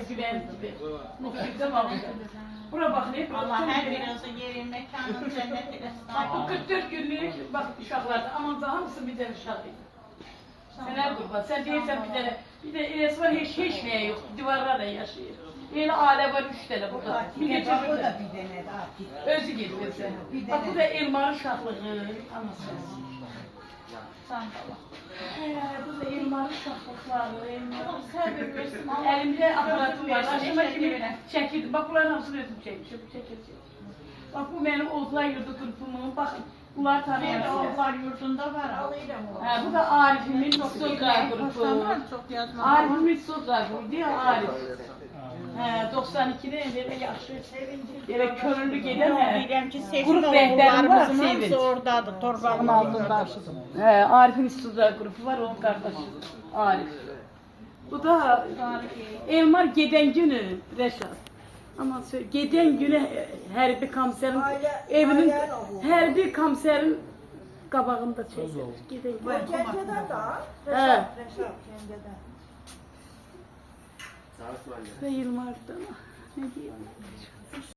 güven gibi. Mutlulukta var. Bura bak ne? Allah her birinizin yeri, mekanın cennet eylesin. Bak bu 44 günlük bak uşaklarda aman da hamısı bir tane uşağıydı. Sen kurban, sen değilsen bir de resmen hiç neye yok, divarlar da yaşıyor. Yine aile var 3 tane burada. Bir de Bak o da bir tane Akif. özü getirse. Bak bu da elmarın şahlığı, anası. Sağ ol. Bu da elmarın şahlıkları, Her birinizin elimde aparatım var, aşama kimi çekildim. Bak bunların hamısını özüm çekmişim, çekildim. Bak bu benim Oğuzlar Yurdu grubumun, bakın. Bunlar tanıyorlar. Oğuzlar yurdunda var. Bu da Arif'imin Sokar grubu. Arif'imin Sokar grubu diye Arif. 92'de böyle yaşlı, böyle körünlü gelen Bilirəm ki, Seçin grup rehberim var, oğullarımızın Sevinç. hamısı oradadır, torbağın altında. Arif'in Sokar grubu var, onun kardeşi Arif. Bu da Elmar geden günü Reşat. Ama geden günü hərbi komiserin evinin hərbi komiserin qabağında çekilir. Geden günü. Gəncədə da. Hə. Reşat Gəncədə. Ve Yılmaz'dan ne diyeyim?